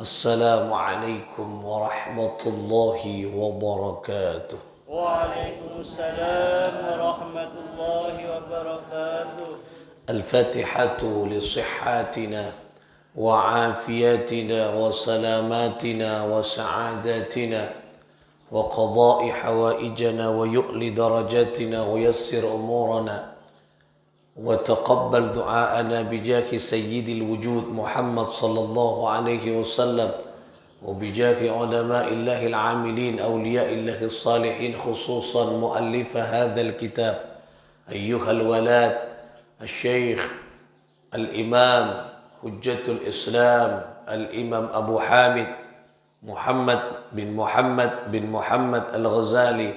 السلام عليكم ورحمة الله وبركاته. وعليكم السلام ورحمة الله وبركاته. الفاتحة لصحتنا وعافيتنا وسلاماتنا وسعادتنا وقضاء حوائجنا ويؤلي درجاتنا ويسر أمورنا وتقبل دعاءنا بجاه سيد الوجود محمد صلى الله عليه وسلم وبجاه علماء الله العاملين أولياء الله الصالحين خصوصا مؤلف هذا الكتاب أيها الولاد الشيخ الإمام حجة الإسلام الإمام أبو حامد محمد بن محمد الغزالي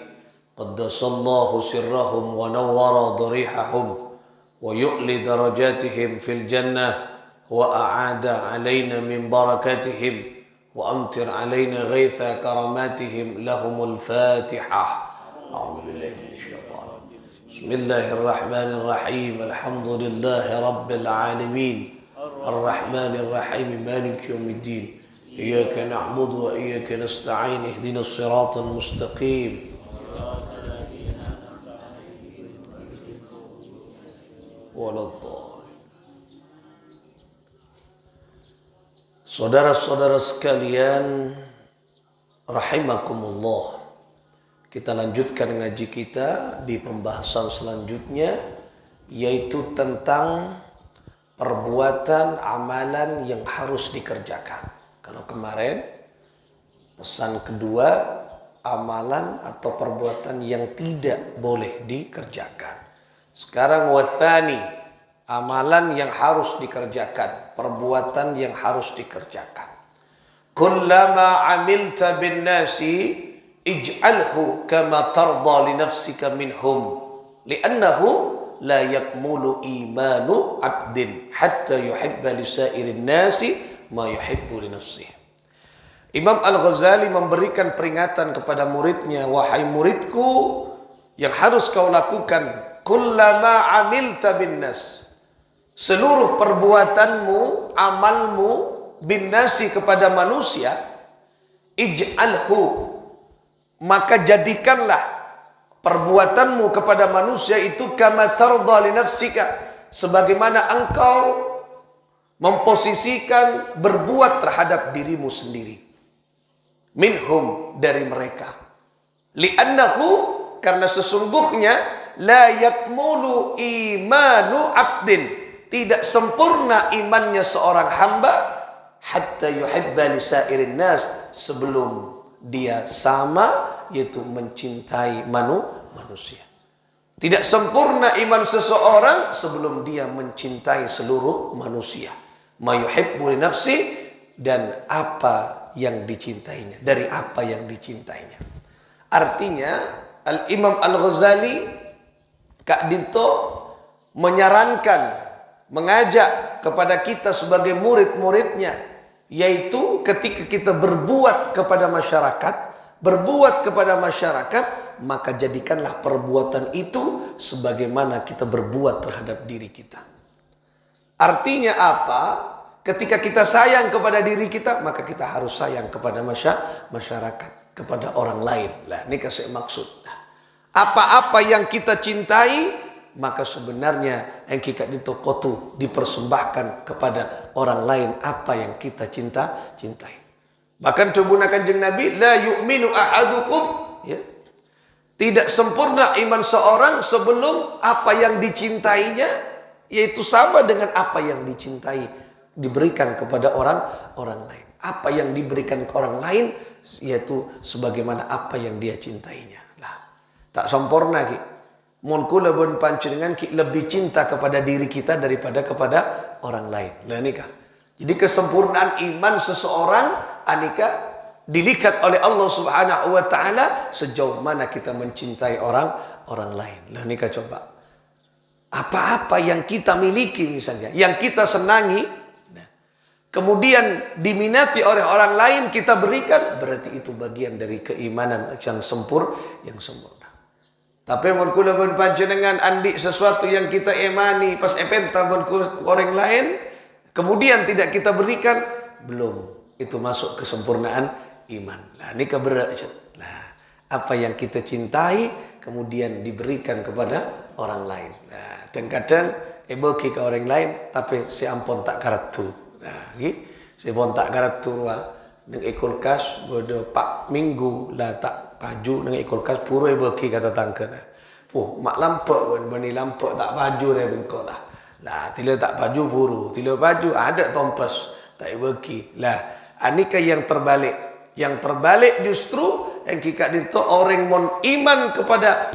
قدس الله سرهم ونور ضريحهم ويؤلي درجاتهم في الجنة وأعاد علينا من بركاتهم وأمطر علينا غيث كراماتهم لهم الفاتحة. أعوذ بالله من الشيطان. بسم الله الرحمن الرحيم. الحمد لله رب العالمين الرحمن الرحيم مالك يوم الدين إياك نعبد وإياك نستعين اهدنا الصراط المستقيم Saudara-saudara sekalian rahimakumullah, kita lanjutkan ngaji kita di pembahasan selanjutnya, yaitu tentang perbuatan amalan yang harus dikerjakan. Kalau kemarin pesan kedua, amalan atau perbuatan yang tidak boleh dikerjakan. Sekarang wathani, amalan yang harus dikerjakan, perbuatan yang harus dikerjakan. Kullama amilta bin nasi ij'alhu kama tarda li nafsika minhum li'annahu la yakmulu imanu 'abdin hatta yuhibba li sa'irin nasi ma yuhibbu li nafsihi. Imam Al-Ghazali memberikan peringatan kepada muridnya, wahai muridku, yang harus kau lakukan kullama amilta bin nas, seluruh perbuatanmu, amalmu bin nasi kepada manusia, ij'alhu, maka jadikanlah perbuatanmu kepada manusia itu kama tarda li nafsika, sebagaimana engkau memposisikan berbuat terhadap dirimu sendiri, minhum, dari mereka, li'annahu, karena sesungguhnya la yakmulu imanu abdin, tidak sempurna imannya seorang hamba, hatta yuhibba li sairin nas, sebelum dia sama, yaitu mencintai manusia. Tidak sempurna iman seseorang sebelum dia mencintai seluruh manusia. Ma yuhibbu li nafsi, dan apa yang dicintainya, dari apa yang dicintainya. Artinya Al-Imam Al-Ghazali, Kak Dinto, menyarankan, mengajak kepada kita sebagai murid-muridnya, yaitu ketika kita berbuat kepada masyarakat, maka jadikanlah perbuatan itu sebagaimana kita berbuat terhadap diri kita. Artinya apa? Ketika kita sayang kepada diri kita, maka kita harus sayang kepada masyarakat, kepada orang lain. Nah, ini kasih maksud. Apa-apa yang kita cintai, maka sebenarnya yang kita dipersembahkan kepada orang lain apa yang kita cintai. Bahkan tubuhna Kanjeng Nabi, la yu'minu ahadukum, ya, tidak sempurna iman seorang sebelum apa yang dicintainya, yaitu sama dengan apa yang dicintai, diberikan kepada orang lain. Apa yang diberikan ke orang lain, yaitu sebagaimana apa yang dia cintainya. Tak sempurna ki. Mun kula pun panjenengan ki lebih cinta kepada diri kita daripada kepada orang lain. Lah nikah. Jadi kesempurnaan iman seseorang anika dilihat oleh Allah Subhanahu wa taala sejauh mana kita mencintai orang lain. Lah nikah coba. Apa-apa yang kita miliki misalnya, yang kita senangi, kemudian diminati oleh orang lain kita berikan, berarti itu bagian dari keimanan yang sempurna. Tapi mun kula pun panjenengan andik sesuatu yang kita imani pas epenta pun orang lain, kemudian tidak kita berikan, belum itu masuk kesempurnaan iman. Nah, ini keberat. Nah, apa yang kita cintai kemudian diberikan kepada orang lain. Nah, dan kadang bagi ke orang lain tapi si ampun tak karatu. Nah, si ampun tak karatu nang kulkas bodo pak minggu lah tak paju nang kulkas puro bagi kata tangken. Mak lampak bani lampak tak paju re bengkok lah. Lah tila tak paju puru, tila paju ada tompes tak bagi. Lah anika yang terbalik. Yang terbalik justru yang kita dinto orang mon iman kepada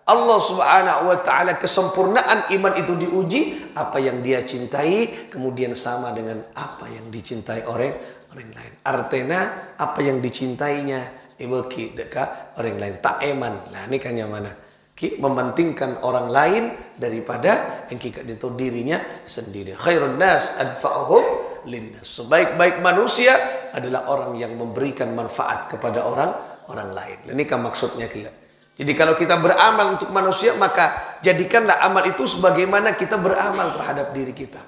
Allah Subhanahu wa taala, kesempurnaan iman itu diuji, apa yang dia cintai kemudian sama dengan apa yang dicintai orang lain. Artinya apa yang dicintainya bagi dekat orang lain tak eman. Lah ini kan yang mana? Mementingkan orang lain daripada yang kita dinto dirinya sendiri. Khairun nas anfa'uhum linnas. Sebaik-baik manusia adalah orang yang memberikan manfaat kepada orang lain. Ini kan maksudnya kita. Jadi kalau kita beramal untuk manusia, maka jadikanlah amal itu sebagaimana kita beramal terhadap diri kita.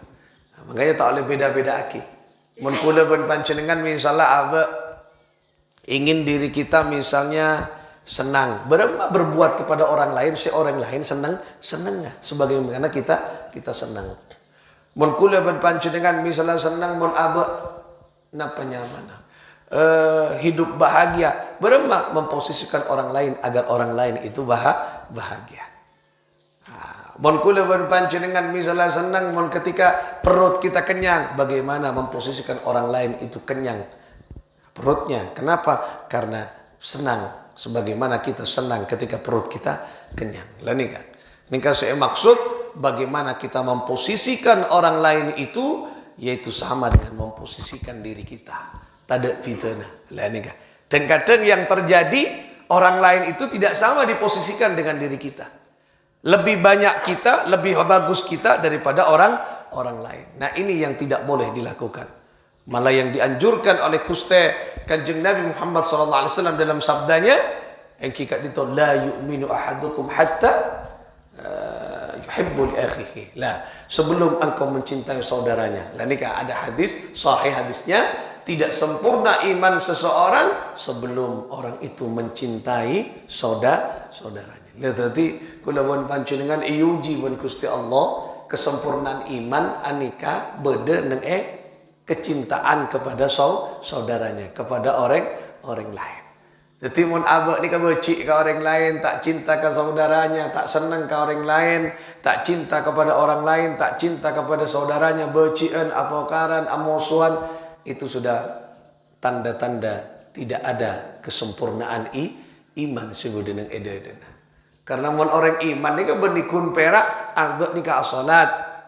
Nah, makanya tak boleh beda-beda aki. Mun kula ben panjenengan misalnya ingin diri kita misalnya senang, berbuat kepada orang lain, si orang lain senang sebagaimana kita senang. Mun kula ben panjenengan misalnya senang mun napanya mana? Hidup bahagia, memposisikan orang lain agar orang lain itu bahagia. Mun kula ben panjenengan misalnya senang mun ketika perut kita kenyang, bagaimana memposisikan orang lain itu kenyang perutnya. Kenapa? Karena senang sebagaimana kita senang ketika perut kita kenyang. Lah nih kan. Ini kan saya maksud bagaimana kita memposisikan orang lain itu yaitu sama dengan memposisikan diri kita. Tada fitnah. Lah nih kan. Dan kadang yang terjadi orang lain itu tidak sama diposisikan dengan diri kita. Lebih banyak kita, lebih bagus kita daripada orang lain. Nah, ini yang tidak boleh dilakukan. Malah yang dianjurkan oleh Gusti Kanjeng Nabi Muhammad SAW dalam sabdanya yang kita itu la yu'minu ahadukum hatta yuhibbu li akhihi. Lah, sebelum engkau mencintai saudaranya. Lah ini ada hadis sahih hadisnya, tidak sempurna iman seseorang sebelum orang itu mencintai saudaranya. Lah tadi kula mun panjenengan iuji mun Gusti Allah kesempurnaan iman anika beda neng kecintaan kepada saudaranya, kepada orang lain. Jadi mun abak ni benci ke orang lain, tak cinta ke saudaranya, tak senang ke orang lain, tak cinta kepada orang lain, tak cinta kepada saudaranya, bencian atau karan, amusuhan, itu sudah tanda-tanda tidak ada kesempurnaan iman sebudin yang eda-eda. Karena mun orang iman ni kan benikun perak, abak ni ka salat.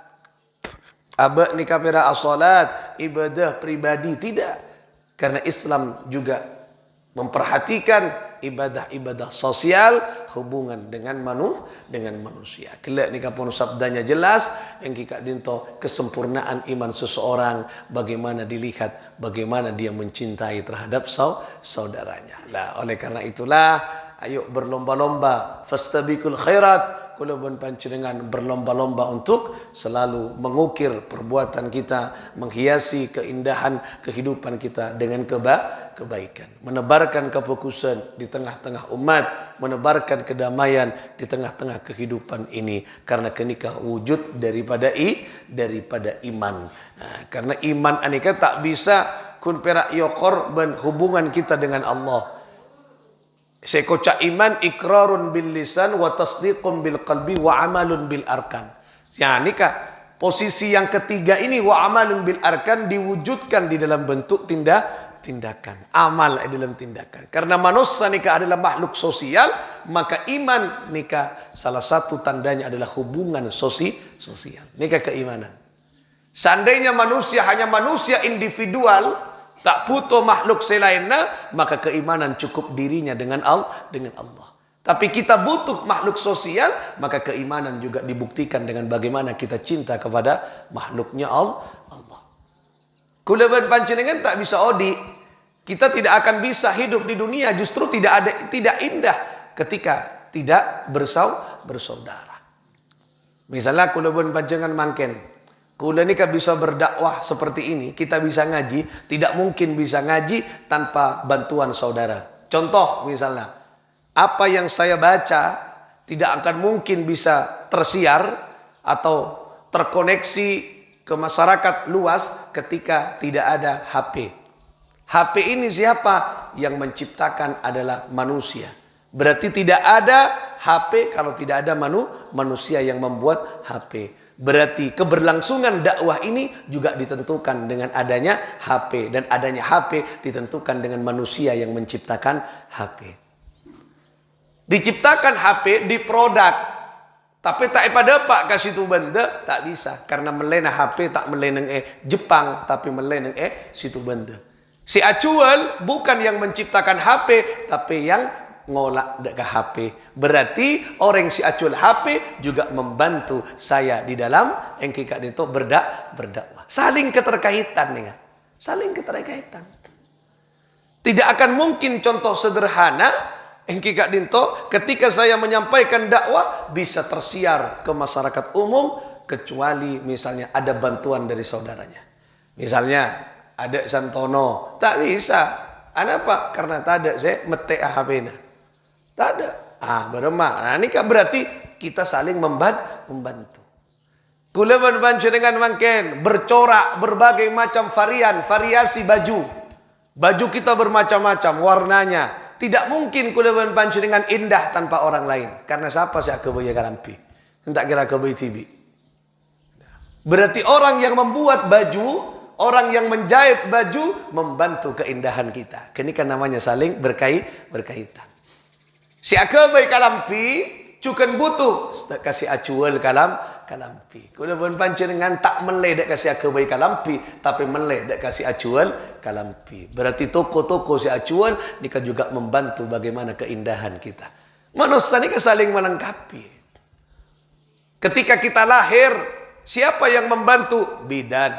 Abak nikah pera as-salat, ibadah pribadi tidak. Karena Islam juga memperhatikan ibadah-ibadah sosial hubungan dengan manusia. Kelak nikah pun sabdanya jelas yang kita dinto kesempurnaan iman seseorang bagaimana dilihat bagaimana dia mencintai terhadap saudaranya. Lah oleh karena itulah ayo berlomba-lomba fastabiqul khairat. Kula pun panjenengan berlomba-lomba untuk selalu mengukir perbuatan kita, menghiasi keindahan kehidupan kita dengan kebaikan, menebarkan kefokusan di tengah-tengah umat, menebarkan kedamaian di tengah-tengah kehidupan ini karena kenikah wujud daripada iman. Nah, karena iman anika tak bisa kun perak yokor ben hubungan kita dengan Allah. Sekocak iman ikrarun bil lisan wa tasdiqun bil qalbi wa amalun bil arkan. Ya nikah posisi yang ketiga ini wa amalun bil arkan diwujudkan di dalam bentuk tindakan. Amal dalam tindakan. Karena manusia nikah adalah makhluk sosial, maka iman nikah salah satu tandanya adalah hubungan sosial. Nikah keimanan. Seandainya manusia hanya manusia individual, tak butuh makhluk selainnya, maka keimanan cukup dirinya dengan Allah. Tapi kita butuh makhluk sosial, maka keimanan juga dibuktikan dengan bagaimana kita cinta kepada makhluknya Allah. Kula ben panjenengan tak bisa odi. Kita tidak akan bisa hidup di dunia, justru tidak indah ketika tidak bersaudara. Misalnya kula ben panjenengan mangken Kula ni kan bisa berdakwah seperti ini, kita bisa ngaji, tidak mungkin bisa ngaji tanpa bantuan saudara. Contoh misalnya, apa yang saya baca tidak akan mungkin bisa tersiar atau terkoneksi ke masyarakat luas ketika tidak ada HP. HP ini siapa? Yang menciptakan adalah manusia. Berarti tidak ada HP kalau tidak ada manusia yang membuat HP. Berarti keberlangsungan dakwah ini juga ditentukan dengan adanya HP. Dan adanya HP ditentukan dengan manusia yang menciptakan HP. Diciptakan HP di produk. Tapi tak pada pak kasih tu benda, tak bisa. Karena melena HP tak melena Jepang, tapi melena situ benda. Si Acuel bukan yang menciptakan HP, tapi yang ngolak dekat HP. Berarti orang si Acuel HP juga membantu saya di dalam engkikat itu berdakwah. Saling keterkaitan nih. Saling keterkaitan. Tidak akan mungkin contoh sederhana engkikat dinto ketika saya menyampaikan dakwah bisa tersiar ke masyarakat umum kecuali misalnya ada bantuan dari saudaranya. Misalnya ada Santono, tak bisa. Kenapa? Karena tak ada saya mete HP-na. Tak ada. Beremah. Nah, ini kan berarti kita saling membantu. Kula membantu dengan mangken bercorak berbagai macam variasi baju. Baju kita bermacam-macam warnanya. Tidak mungkin kula membantu dengan indah tanpa orang lain. Karena siapa saya kebaya kalampi? Tak kira kebaya TV. Berarti orang yang membuat baju, orang yang menjahit baju membantu keindahan kita. Ini kan namanya saling berkaitan. Si akabai kalampi cukan butuh kasih acuel kalampi. Kula pun panjenengan tak meleh dak kasih akabai kalampi, tapi meleh dak kasih acuel kalampi. Berarti toko-toko si acuel nika juga membantu bagaimana keindahan kita. Manusia ni saling melengkapi. Ketika kita lahir, siapa yang membantu? Bidan.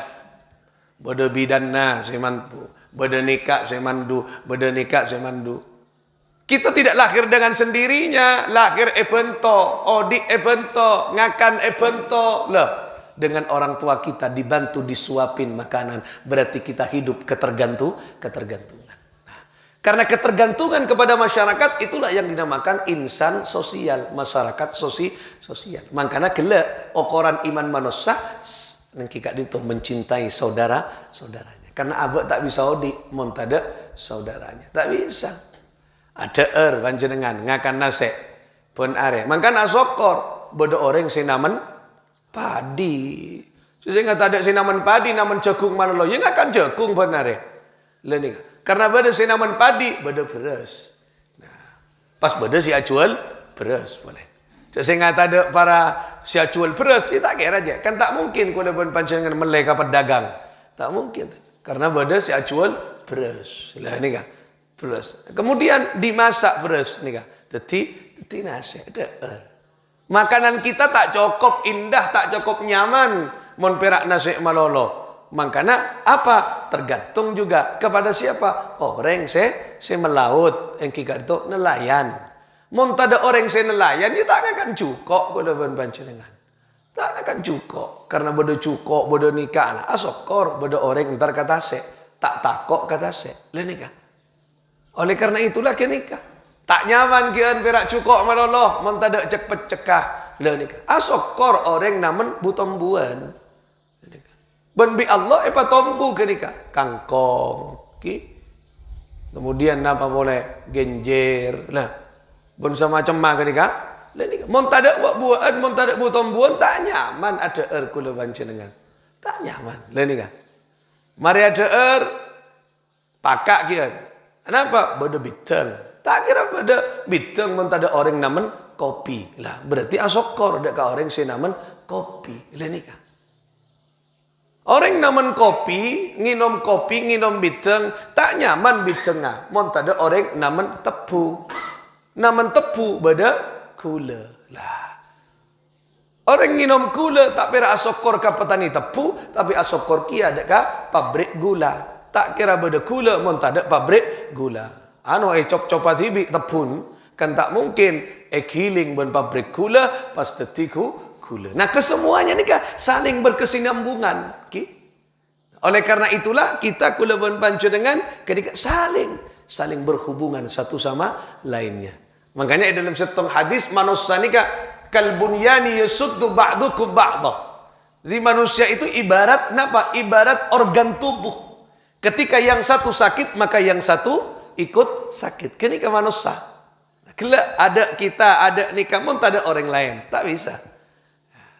Bodo bidanna saya mampu. Bodo nikah saya mandu. Bodo nikah saya mandu. Kita tidak lahir dengan sendirinya. Lahir ebento, odik ebento, ngakan ebento. Lah, dengan orang tua kita dibantu disuapin makanan. Berarti kita hidup ketergantungan. Nah, karena ketergantungan kepada masyarakat itulah yang dinamakan insan sosial. Masyarakat sosial. Makanya kelak ukuran iman manusia nengkikat itu mencintai saudaranya. Karena abak tak bisa odik montada saudaranya. Tak bisa. Ada panjenengan ngakan nasi pun are. Mangkan asokor bodo orang sinaman padi. Saya nggak ada sinaman padi naman jagung mana lo? Ya ngakan jagung pun are. Lening. Karena bodo sinaman padi bodo beras. Nah, pas bodo si acuel beras boleh. Saya nggak ada para si acuel beras. Kita kira aja. Kan tak mungkin kalau pun panjenengan meleka pedagang. Tak mungkin. Karena bodo si acuel beras. Lah ini kan. Beras. Kemudian dimasak beras nih kah? Teti nasi. Makanan kita tak cukup indah, tak cukup nyaman. Mon perak nasi malolo. Makanya apa? Tergantung juga kepada siapa? Orang saya melaut, yang kita itu nelayan. Mon tada orang saya nelayan, dia tak akan cukup kalau panjenengan. Tak akan cukup karena bodo cukup, bodo nikah lah. Asokor bodo orang entar kata se, tak takok kata se. Le nikah. Oleh karena itulah nikah. Tak nyaman kian perak cukup maloloh, mentada cepet cekah. Le nikah. Asokor orang namen butombuan. Ben bi Allah apa tombu nikah. Kangkong, kemudian apa boleh genjer lah. Ben macam mana nikah. Le nikah. Mentada buat mentada butombuan tak nyaman ada kula panjenengan. Tak nyaman. Le nikah. Mari ada pakak kian. Kenapa? Bodo bidang. Tak kira pada bidang mentada orang namen kopi. Lah berarti asokor dekat orang si namen kopi. Lah nikah. Orang namen kopi, nginom bidang, tak nyaman bidangnya. Mentada orang namen tepu. Namen tepu pada gula. Lah. Orang nginom gula tak kira asokor ke petani tepu, tapi asokor kia dekat pabrik gula. Tak kira beda gula mon tak ada pabrik gula. Cop-copat hibi tepun kan tak mungkin healing ben pabrik gula pas tetiku kula. Nah, kesemuanya ni kan saling berkesinambungan. Oleh karena itulah kita kula pun panjenengan ketika saling berhubungan satu sama lainnya. Makanya dalam satu hadis manusia ni kan kalbunyani yasuddu ba'dukum ba'dah. Jadi manusia itu ibarat apa? Ibarat organ tubuh. Ketika yang satu sakit, maka yang satu ikut sakit. Kini ke manusia. Kelak ada kita, ada ni kamu, tak ada orang lain. Tak bisa.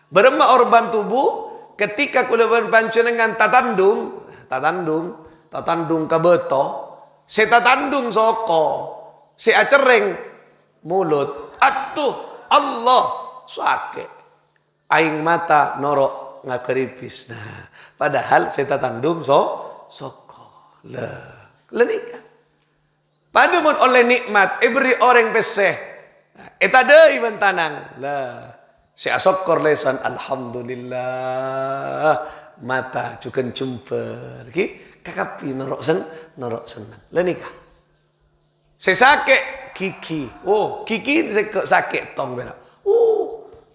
Berema organ tubuh, ketika kulaban panjenengan tatandung kabeto, si tatandung soko, si acereng mulut. Aduh, Allah sakit. Aing mata norok ngakeripis. Nah, padahal si tatandung soko. Lenika. Padahal oleh nikmat, beri orang peseh. Ada iban tanang. Si asokor lesan, alhamdulillah. Mata cukan jumper. Kakapi norok senang. Lenika. Si sakit kiki. Oh, kiki sakit tong berak.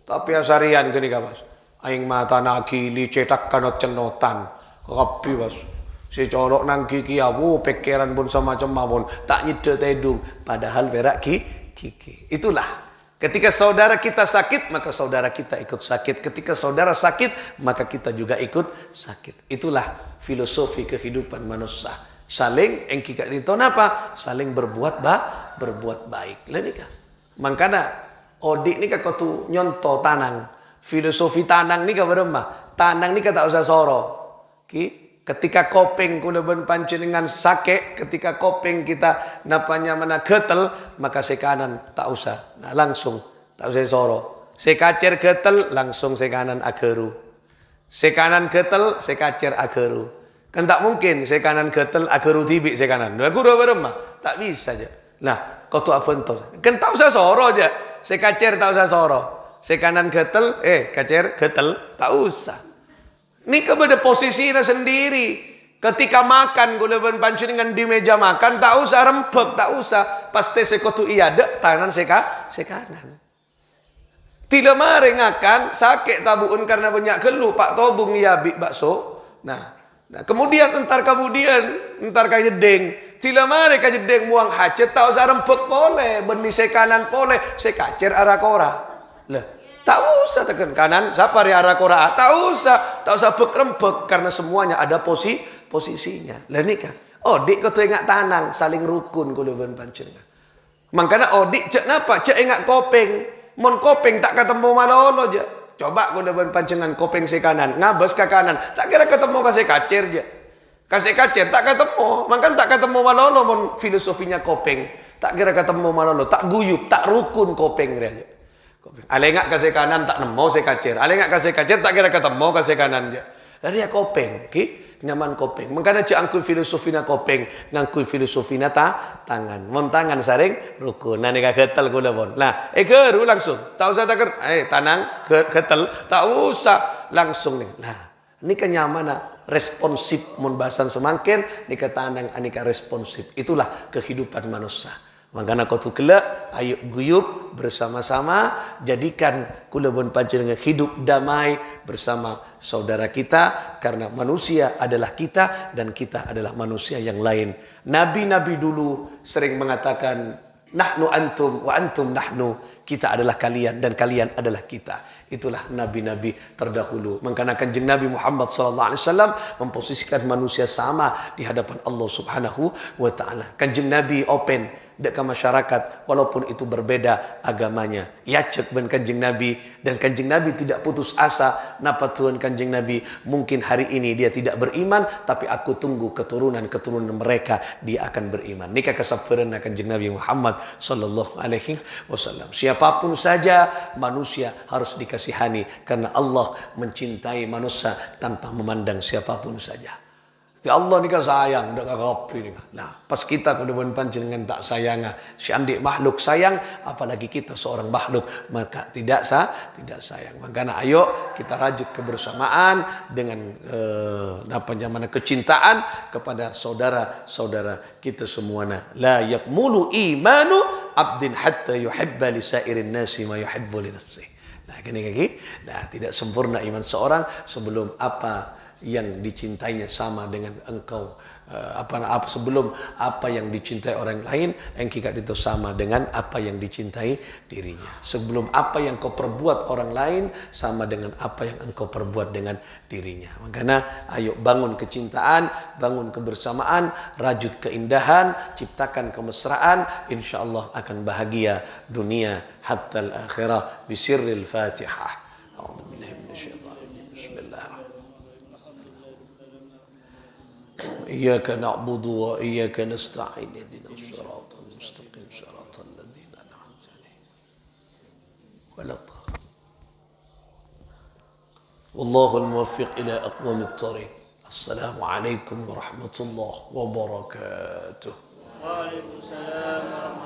Tapi asarian gini kabas. Aing mata nakili cetak kanot cenotan. Kakapi bas. Si corok nang kiki awu pikiran pun semacam mawon tak nyedot hidung padahal berak kiki. Itulah ketika saudara kita sakit maka saudara kita ikut sakit. Ketika saudara sakit maka kita juga ikut sakit. Itulah filosofi kehidupan manusia. Saling engkika itu apa? Saling berbuat baik. Lenika. Makanya odik ni kau tu nyonto tanang. Filosofi tanang ni kau beremah. Tanang ni kau tak usah soro. Ketika kopeng kulaban panjenengan sakit, ketika kopeng kita napanya mana getel, maka si kanan tak usah. Nah, langsung tak usah soro. Si kacer getel, langsung si kanan ageru. Si kanan getel, si kacer ageru. Kan tak mungkin si kanan getel ageru tibik si kanan. Aku udah beremah, tak bisa aja. Nah, kau tu apa entah? Kan tak usah soro aja. Si kacer tak usah soro. Si kanan getel, kacer getel, tak usah. Ini kepada posisinya sendiri. Ketika makan, kulaban panjenengan di meja makan, tak usah rempek, tak usah. Pasti sekotu iya dek, tangan sekanan. Tidak mari ngakan, sakit tabuun karena banyak geluh, Pak Tobung iya bik bakso. Nah, kemudian entar kajedeng. Tidak mari kajedeng buang hajat, tak usah rempek boleh, benih sekanan boleh, sekacer arah kora. Lah. Tak usah tekan kanan, siapa arah kora? Tak usah berkerempek karena semuanya ada posisinya. Lah ni kan. Odik kau tu ingat tanang, saling rukun kulaban panjenengan. Makanya odik cek napa? Cek ingat kopeng. Mon kopeng tak ketemu malolo je. Coba kulaban panjenengan kopeng si kanan, ngabas ke kanan. Tak kira ketemu kasih kacer je. Kasih kacer tak ketemu. Makanya tak ketemu malolo mon filosofinya kopeng. Tak kira ketemu malolo, tak guyup, tak rukun kopeng dia. Ale ngak kasih kanan tak nemu saya kacer. Ale ngak kasih kacer tak kira ketemu kasih kanan je. Dari ya kopeng, nyaman kopeng. Makanya cak angkui filosofi na kopeng, ngangkui filosofi na tangan. Mon tangan saring rukun. Nani ka getel kula pun. Lah, geru langsung. Tak usah takar. Tanang getel, tak usah langsung nih. Nah, ini kenyamanan responsif mun bahasan semangkin, ni tanang anika responsif. Itulah kehidupan manusia. Makanya kau tu kelak, ayo guyup bersama-sama, jadikan kulaban panjenengan hidup damai bersama saudara kita, karena manusia adalah kita dan kita adalah manusia yang lain. Nabi-nabi dulu sering mengatakan, nahnu antum wa antum nahnu, kita adalah kalian dan kalian adalah kita. Itulah nabi-nabi terdahulu. Makanya kanjeng Nabi Muhammad SAW memposisikan manusia sama di hadapan Allah Subhanahu wa Ta'ala. Kanjeng Nabi open dekat masyarakat walaupun itu berbeda agamanya. Ya cek ben kanjeng Nabi, dan kanjeng Nabi tidak putus asa. Napa Tuhan kanjeng Nabi mungkin hari ini dia tidak beriman, tapi aku tunggu keturunan mereka dia akan beriman. Nikah kesabaran kanjeng Nabi Muhammad sallallahu alaihi wasallam. Siapapun saja manusia harus dikasihani karena Allah mencintai manusia tanpa memandang siapapun saja. Ya Allah ni kan sayang, dak kapi ni. Nah, pas kita kemudian panjenengan tak sayang, si andik makhluk sayang, apalagi kita seorang makhluk, maka tidak sayang. Makanya ayo kita rajut kebersamaan dengan mana kecintaan kepada saudara-saudara kita semuanya. La yakmulu imanu abdin hatta yuhibba li sairin nasi ma yuhibbu li nafsihi. Nah, gini. Nah, tidak sempurna iman seorang sebelum apa yang dicintainya sama dengan engkau. Sebelum apa yang dicintai orang lain, engkau itu sama dengan apa yang dicintai dirinya. Sebelum apa yang kau perbuat orang lain sama dengan apa yang engkau perbuat dengan dirinya. Makanya ayo bangun kecintaan, bangun kebersamaan, rajut keindahan, ciptakan kemesraan, insyaallah akan bahagia dunia hatta al-akhirah bisirril Fatihah. A'udzubillahi minasyaitonir rajim. Bismillahirrahmanirrahim. إياك نعبد وإياك نستعين اهدنا الصراط المستقيم صراط الذين أنعمت عليهم ولا الضالين والله الموفق إلى أقوم الطريق السلام عليكم ورحمة الله وبركاته وعليكم السلام ورحمة